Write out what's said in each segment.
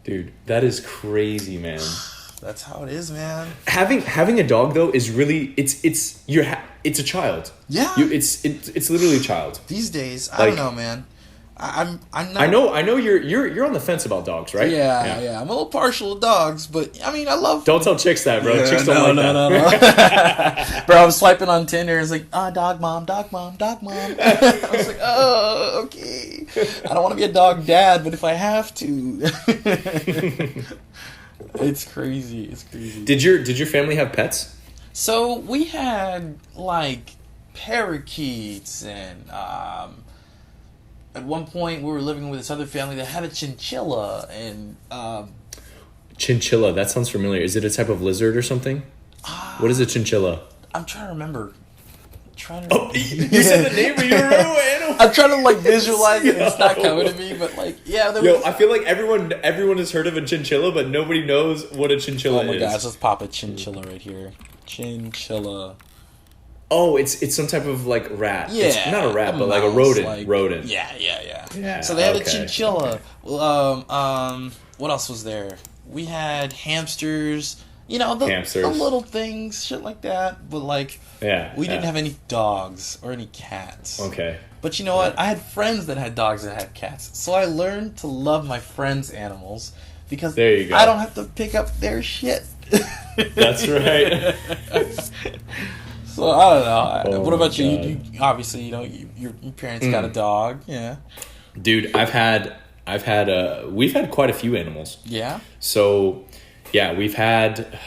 Dude, that is crazy, man. That's how it is, man. Having a dog though is really it's a child. Yeah. It's literally a child. These days, I don't know, man. I'm not. I know you're on the fence about dogs, right? Yeah. I'm a little partial to dogs, but I mean, I love. Don't tell chicks that, bro. Chicks don't like that. No. Bro, I was swiping on Tinder. It's like, dog mom. I was like, oh, okay. I don't want to be a dog dad, but if I have to, it's crazy. Did your family have pets? So we had like parakeets and at one point we were living with this other family that had a chinchilla and Chinchilla, that sounds familiar. Is it a type of lizard or something? What is a chinchilla? I'm trying to remember. Oh, you said the name, but you don't remember what animal. I'm trying to like visualize it. It's not coming to me, but like, yeah. I feel like everyone has heard of a chinchilla, but nobody knows what a chinchilla is. Oh my gosh, let's pop a chinchilla right here. Chinchilla. Oh, it's some type of like rat. Yeah, it's not a rat, but like a rodent. Like, rodent. Yeah. So they had a chinchilla. Okay. What else was there? We had hamsters. You know, the little things, shit like that. But like, we didn't have any dogs or any cats. Okay. But you know what? I had friends that had dogs that had cats. So I learned to love my friends' animals because there you go. I don't have to pick up their shit. That's right. So I don't know. Oh what about you? You? Obviously, you know, your parents got a dog. Yeah. Dude, we've had quite a few animals. Yeah. So, yeah, we've had,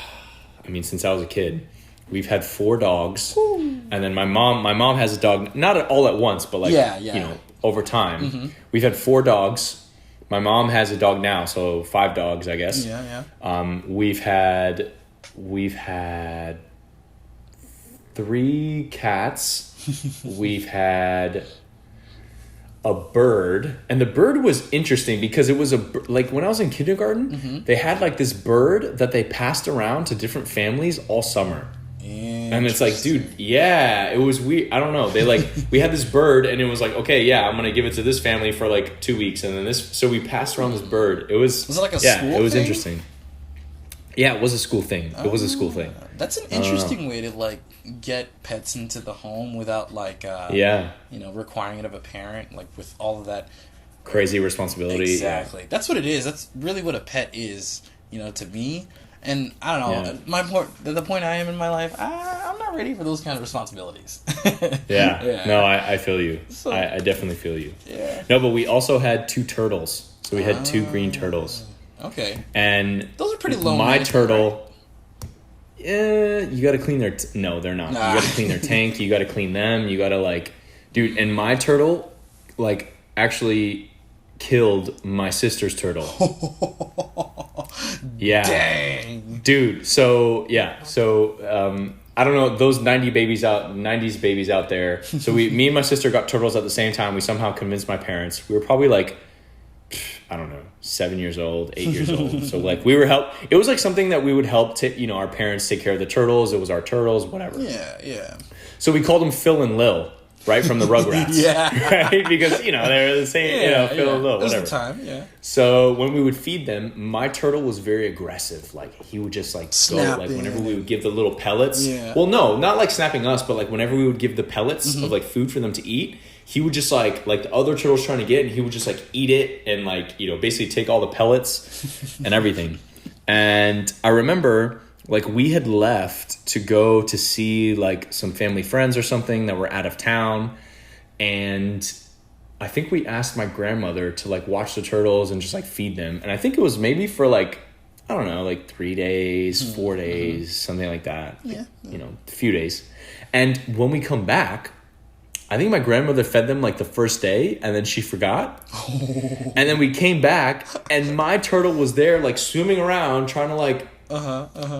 since I was a kid, we've had 4 dogs. Ooh. And then my mom has a dog, not all at once, but like, you know, over time. Mm-hmm. We've had 4 dogs. My mom has a dog now, so 5 dogs, I guess. Yeah. We've had 3 cats. We've had a bird, and the bird was interesting because it was like when I was in kindergarten, they had like this bird that they passed around to different families all summer. And it's like, dude, it was weird. I don't know. They like, we had this bird and it was like, okay, I'm going to give it to this family for like 2 weeks. And then so we passed around this bird. Was it like a school thing? It was interesting. Yeah, it was a school thing. It was a school thing. That's an interesting way to like get pets into the home without like requiring it of a parent, like with all of that crazy responsibility. Exactly. Yeah. That's what it is. That's really what a pet is, you know, to me. And I don't know, the point I am in my life, I'm not ready for those kind of responsibilities. No, I feel you. So, I definitely feel you. Yeah. No, but we also had 2 turtles. So we had 2 green turtles. Okay. And those are pretty low. My turtle, you got to clean their. No, they're not. You got to clean their tank. You got to clean them. You got to like, dude. And my turtle, like, actually killed my sister's turtle. Yeah. Dang. Dude. So I don't know those 90s babies out there. So me and my sister got turtles at the same time. We somehow convinced my parents. We were probably like, I don't know, 7 years old, 8 years old. So like it was like something that we would help our parents take care of the turtles. It was our turtles, whatever. Yeah. So we called them Phil and Lil, right? From the Rugrats. Right? Because, they were the same, Phil and Lil, whatever. It was the time, yeah. So when we would feed them, my turtle was very aggressive. Like he would just like snapping. Go, like whenever we would give the little pellets. Yeah. Well, no, not like snapping us, but like whenever we would give the pellets of like food for them to eat, he would just like the other turtles trying to get it, and he would just like eat it and like, basically take all the pellets and everything. And I remember like we had left to go to see like some family friends or something that were out of town. And I think we asked my grandmother to like watch the turtles and just like feed them. And I think it was maybe for like, I don't know, like 3 days, 4 days, something like that. Yeah. A few days. And when we come back, I think my grandmother fed them like the first day and then she forgot. And then we came back and my turtle was there like swimming around trying to like,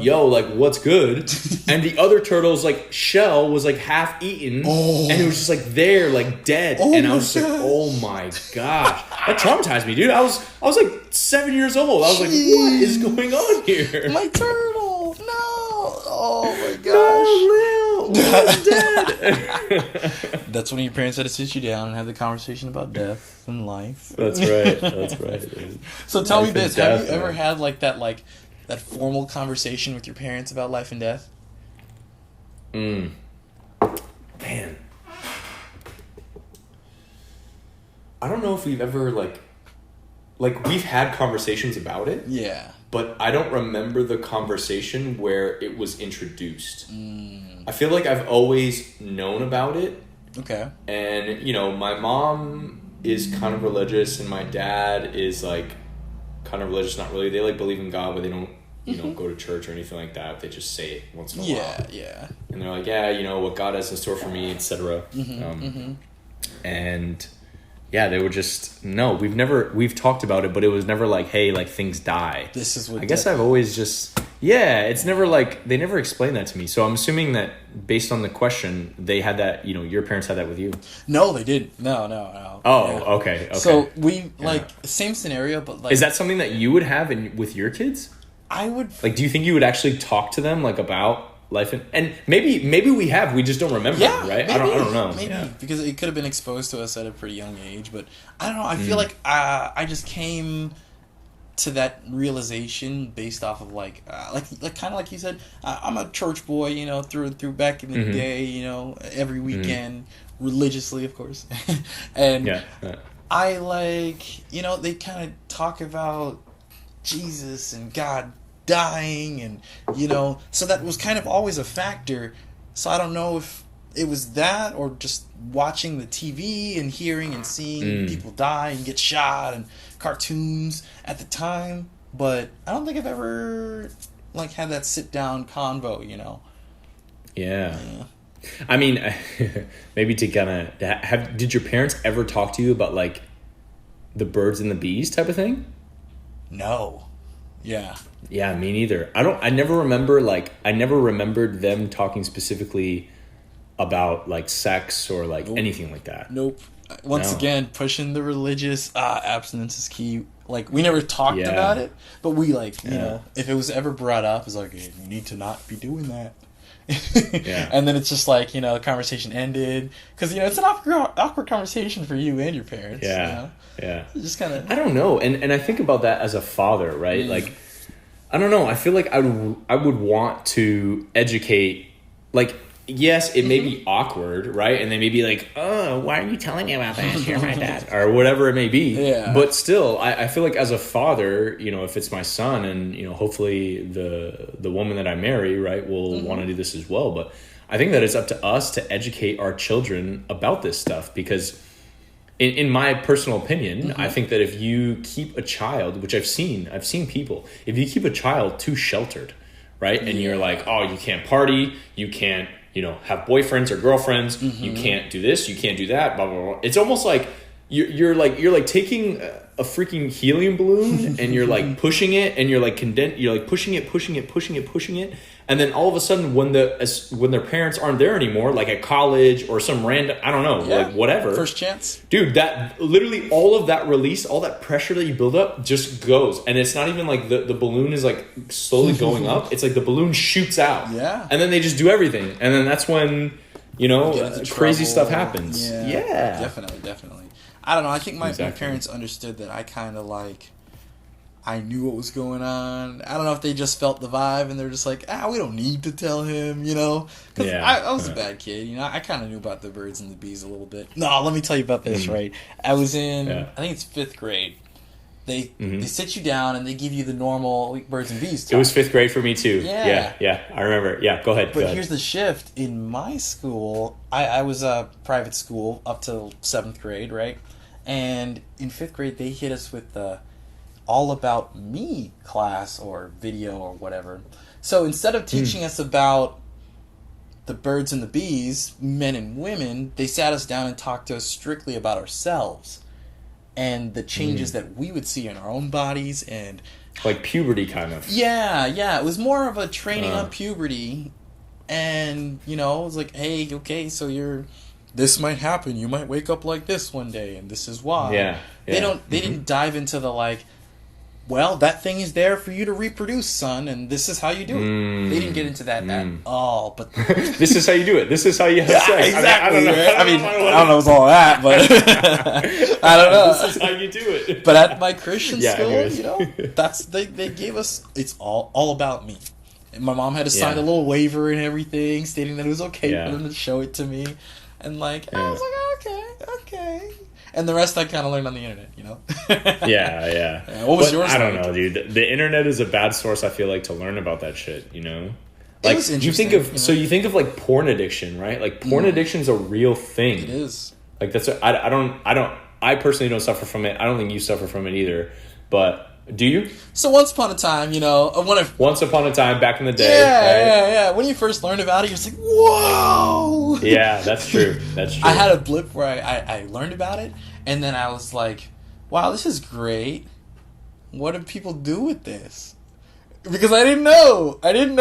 yo, like what's good? And the other turtle's like shell was like half eaten and it was just like there like dead. And I was just like, oh my gosh. That traumatized me, dude. I was like 7 years old. I was like, what is going on here? My turtle. No. Oh my gosh. No, Lil. no, he's dead. That's when your parents had to sit you down and have the conversation about death and life. That's right. That's right. So tell me this: have you ever had that formal conversation with your parents about life and death? Man. I don't know if we've ever like we've had conversations about it. Yeah. But I don't remember the conversation where it was introduced. I feel like I've always known about it. Okay. And, my mom is kind of religious and my dad is like kind of religious, not really. They like believe in God, but they don't, go to church or anything like that. They just say it once in a while. Yeah. And they're like, yeah, what God has in store for me, etc. And yeah, they were just, no, we've talked about it, but it was never like, hey, like things die. This is what I guess I've always just, it's never like, they never explained that to me. So I'm assuming that based on the question, they had that, your parents had that with you. No, they didn't. No. Oh, yeah. Okay. So we, same scenario, but like. Is that something that you would have with your kids? I would. Like, do you think you would actually talk to them, like, about life and maybe we have, we just don't remember, right? Maybe, I don't know. Maybe because it could have been exposed to us at a pretty young age, but I don't know. I feel like I just came to that realization based off of like kind of like you said, I'm a church boy, through and through back in the day, every weekend religiously, of course, and I they kind of talk about Jesus and God dying and so that was kind of always a factor. So I don't know if it was that or just watching the TV and hearing and seeing people die and get shot and cartoons at the time, but I don't think I've ever had that sit down convo, Yeah. I mean, maybe to kind of did your parents ever talk to you about like the birds and the bees type of thing? No. Yeah, me neither. I never remembered them talking specifically about like sex or like anything like that. Nope. Once again, pushing the religious abstinence is key. Like we never talked about it, but we if it was ever brought up, it's like, hey, you need to not be doing that. And then it's just like, the conversation ended because it's an awkward conversation for you and your parents. Yeah. Just kind of. I don't know, and I think about that as a father, right? Like, I don't know. I feel like I would want to educate. Like, yes, it may be awkward, right? And they may be like, "Oh, why are you telling me about this? You're my dad," or whatever it may be. Yeah. But still, I feel like as a father, if it's my son, and hopefully the woman that I marry, right, will want to do this as well. But I think that it's up to us to educate our children about this stuff because. In my personal opinion, I think that if you keep a child, which I've seen people, if you keep a child too sheltered, right? And you're like, oh, you can't party, you can't, have boyfriends or girlfriends, you can't do this, you can't do that, blah, blah, blah. It's almost like you're like taking a freaking helium balloon and you're like pushing it and you're like pushing it. And then all of a sudden when their parents aren't there anymore, like at college or some random, I don't know, like whatever. First chance. Dude, that literally all of that release, all that pressure that you build up just goes. And it's not even like the balloon is like slowly going up. It's like the balloon shoots out. Yeah. And then they just do everything. And then that's when, crazy stuff happens. Yeah. Definitely. I don't know. I think my parents understood that I kind of I knew what was going on. I don't know if they just felt the vibe and they're just like, we don't need to tell him, Because I was a bad kid, I kind of knew about the birds and the bees a little bit. No, let me tell you about this, right? I was in, I think it's 5th grade. They sit you down and they give you the normal birds and bees talk. It was 5th grade for me too. Yeah. I remember. Yeah, go ahead. But here's the shift. In my school, I was a private school up till 7th grade, right? And in 5th grade, they hit us with the All About Me class or video or whatever. So instead of teaching us about the birds and the bees, men and women, they sat us down and talked to us strictly about ourselves and the changes that we would see in our own bodies and... Like puberty kind of. Yeah. It was more of a training on puberty. And, it was like, hey, okay, so this might happen. You might wake up like this one day, and this is why. Yeah. They didn't dive into the well, that thing is there for you to reproduce, son, and this is how you do it. They didn't get into that at all, but this is how you do it. This is how you have sex. Exactly. I don't know. I don't know what's all that, but I don't know. This is how you do it. But at my Christian school, you know, they gave us, it's all about me. And my mom had to sign a little waiver and everything, stating that it was okay for them to show it to me, and like I was like, okay. And the rest I kind of learned on the internet, you know? Yeah. What was yours? I don't know, dude. The internet is a bad source, I feel like, to learn about that shit, you know? Like, you think of like porn addiction, right? Like porn addiction is a real thing. It is. Like I personally don't suffer from it. I don't think you suffer from it either. But do you? So once upon a time, you know, once upon a time back in the day. Yeah. When you first learned about it, you're just like, whoa. Yeah, that's true. I had a blip where I learned about it, and then I was like, wow, this is great. What do people do with this? Because I didn't know. What anything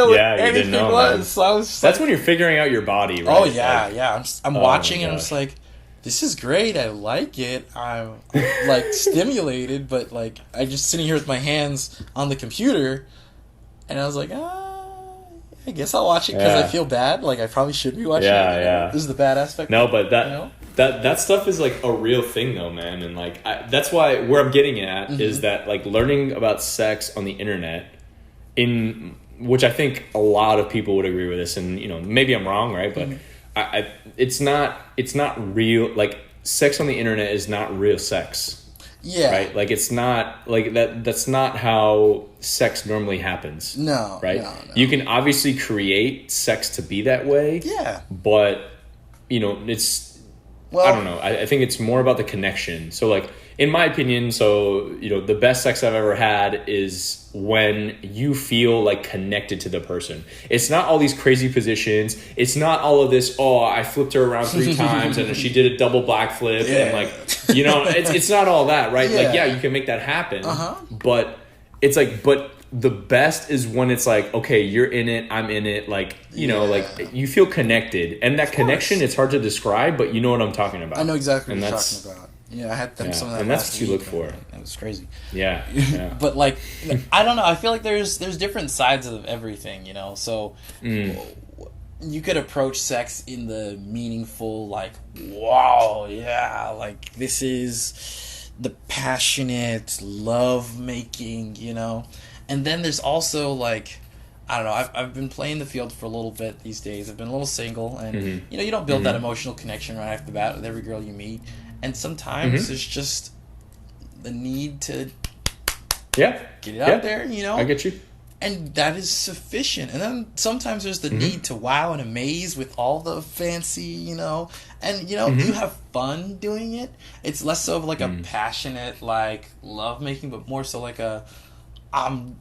was. Man. So I was. That's when you're figuring out your body, right? Oh yeah. I'm watching, and I'm just like, this is great. I like it. I'm like stimulated, but like I just sitting here with my hands on the computer, and I was like, I guess I'll watch it because I feel bad. Like I probably shouldn't be watching it. Yeah. This is the bad aspect. No, but that stuff is like a real thing though, man. And like that's why where I'm getting at is that like learning about sex on the internet, in which I think a lot of people would agree with this, and you know maybe I'm wrong, right? But it's not real. Like sex on the internet is not real sex. Yeah. Right? Like it's not like that's not how sex normally happens. No. Right? No. You can obviously create sex to be that way. Yeah. But you know, I don't know. I think it's more about the connection. So like in my opinion, so you know, the best sex I've ever had is when you feel like connected to the person. It's not all these crazy positions. It's not all of this, I flipped her around 3 times and she did a double backflip and like, you know, it's not all that, right? Yeah. Like, you can make that happen. But it's like, the best is when it's like, okay, you're in it, I'm in it, like, you know, like you feel connected. And that connection, it's hard to describe, but you know what I'm talking about. I know exactly what you're talking about. Yeah, I had some of that. And that's what you look for. That was crazy. Yeah. But like, I don't know. I feel like there's different sides of everything, you know. So you could approach sex in the meaningful, like, wow, yeah, like this is the passionate love making, you know. And then there's also like, I don't know. I've been playing the field for a little bit these days. I've been a little single, and you know, you don't build that emotional connection right off the bat with every girl you meet. And sometimes there's just the need to get it out there, you know? I get you. And that is sufficient. And then sometimes there's the need to wow and amaze with all the fancy, you know? And, you know, you have fun doing it. It's less so of like a passionate, like, love-making, but more so like a,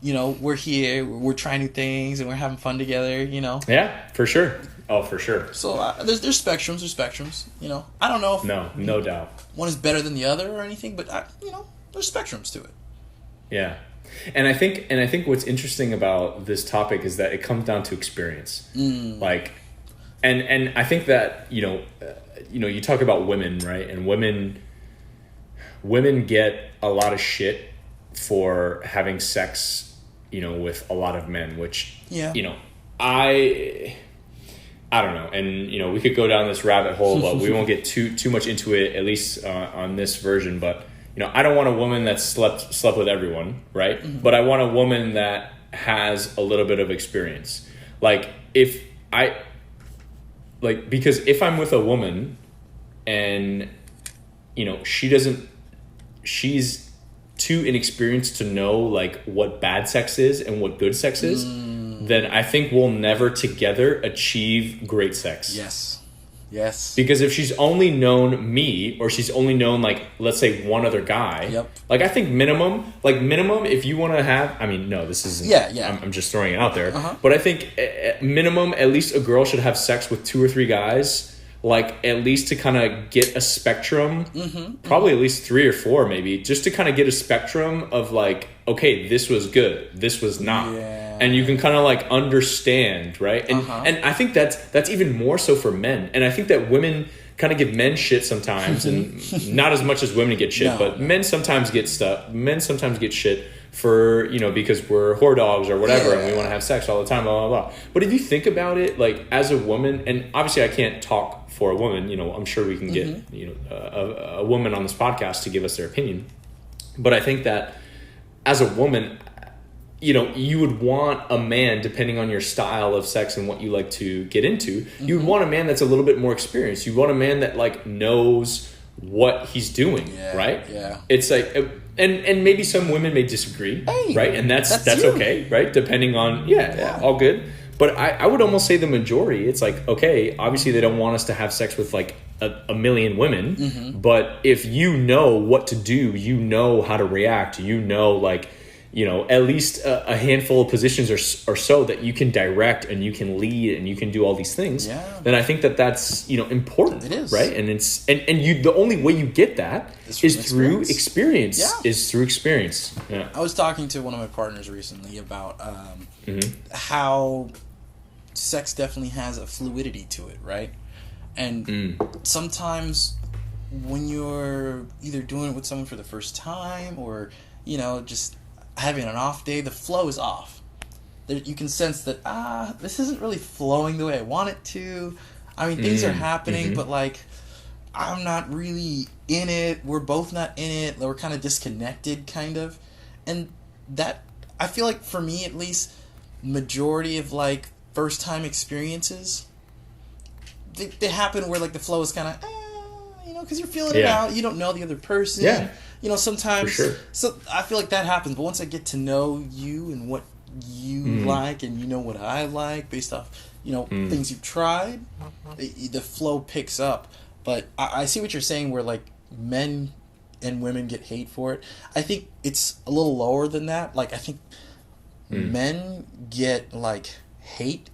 you know, we're here, we're trying new things, and we're having fun together, you know? Yeah, for sure. Oh, for sure. So there's spectrums, you know. I don't know if no doubt one is better than the other or anything, but you know, there's spectrums to it. Yeah, and I think what's interesting about this topic is that it comes down to experience. Like, and I think that you know, you talk about women, right? And women get a lot of shit for having sex, you know, with a lot of men, which you know, I don't know, and you know we could go down this rabbit hole, but we won't get too much into it, at least on this version. But you know, I don't want a woman that slept with everyone, right? But I want a woman that has a little bit of experience. Like because if I'm with a woman, and you know she's too inexperienced to know like what bad sex is and what good sex is, then I think we'll never together achieve great sex. Yes. Because if she's only known me, or she's only known like, let's say one other guy, like I think minimum, if you want to have, I mean, no, this isn't, I'm just throwing it out there, but I think minimum, at least a girl should have sex with 2 or 3 guys, like at least to kind of get a spectrum, probably at least 3 or 4 maybe, just to kind of get a spectrum of like, okay, this was good, this was not, and you can kind of like understand, right? And and I think that's even more so for men, and I think that women kind of give men shit sometimes, and not as much as women get shit, but men sometimes get shit for, because we're whore dogs or whatever, and we want to have sex all the time, blah, blah, blah. But if you think about it, like, as a woman, and obviously I can't talk for a woman, I'm sure we can get, a woman on this podcast to give us their opinion. But I think that as a woman, you would want a man, depending on your style of sex and what you like to get into, you would want a man that's a little bit more experienced. You want a man that, like, knows what he's doing, right? Yeah. It's like, and maybe some women may disagree, right? And that's okay, right? Depending on, all good. But I would almost say the majority, it's like, okay, obviously they don't want us to have sex with, like, a million women, but if you know what to do, you know how to react, like, at least a handful of positions or so that you can direct and you can lead and you can do all these things, then I think that's, important. It is. Right? And it's, and you, the only way you get that is through experience. Yeah. I was talking to one of my partners recently about how sex definitely has a fluidity to it, right? And sometimes when you're either doing it with someone for the first time or, just having an off day, the flow is off. You can sense that, this isn't really flowing the way I want it to. I mean, things are happening, but, like, I'm not really in it. We're both not in it. We're kind of disconnected, kind of. And that, I feel like, for me at least, majority of, like, first-time experiences, they happen where, like, the flow is kind of, because you're feeling it out. You don't know the other person. Yeah. Sometimes. For sure. So I feel like that happens. But once I get to know you and what you like and what I like based off, things you've tried, the flow picks up. But I see what you're saying where, like, men and women get hate for it. I think it's a little lower than that. Like, I think men get, like, hate,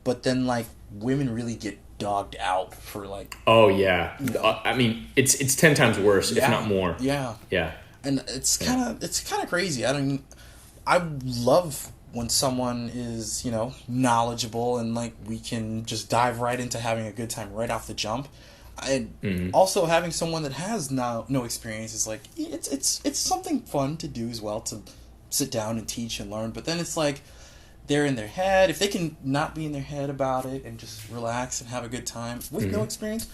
but then, like, women really get dogged out for, like, I mean, it's 10 times worse, if not more. And it's kind of crazy. I love when someone is knowledgeable and, like, we can just dive right into having a good time right off the jump. And also having someone that has no experience is, like, it's something fun to do as well, to sit down and teach and learn. But then it's like they're in their head. If they can not be in their head about it and just relax and have a good time with no experience,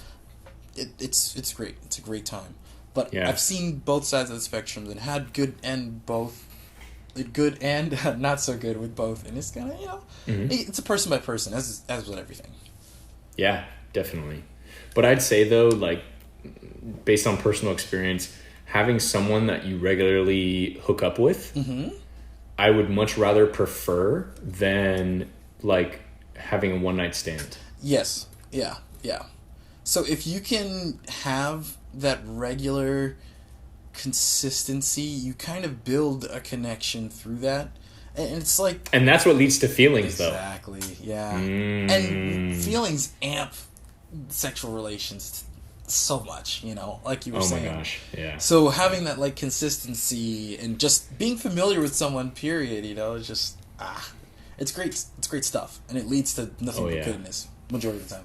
it's great. It's a great time. But I've seen both sides of the spectrum and had good and not so good with both. And it's kind of, it's a person by person, as with everything. Yeah, definitely. But I'd say, though, like, based on personal experience, having someone that you regularly hook up with, I would much rather prefer than, like, having a one-night stand. Yes. Yeah. So if you can have that regular consistency, you kind of build a connection through that. And it's like... And that's what leads to feelings, though. Exactly, yeah. And feelings amp sexual relations so much, like you were saying. Oh my gosh, yeah. So having that, like, consistency and just being familiar with someone, period, is just, it's great stuff. And it leads to nothing but goodness majority of the time.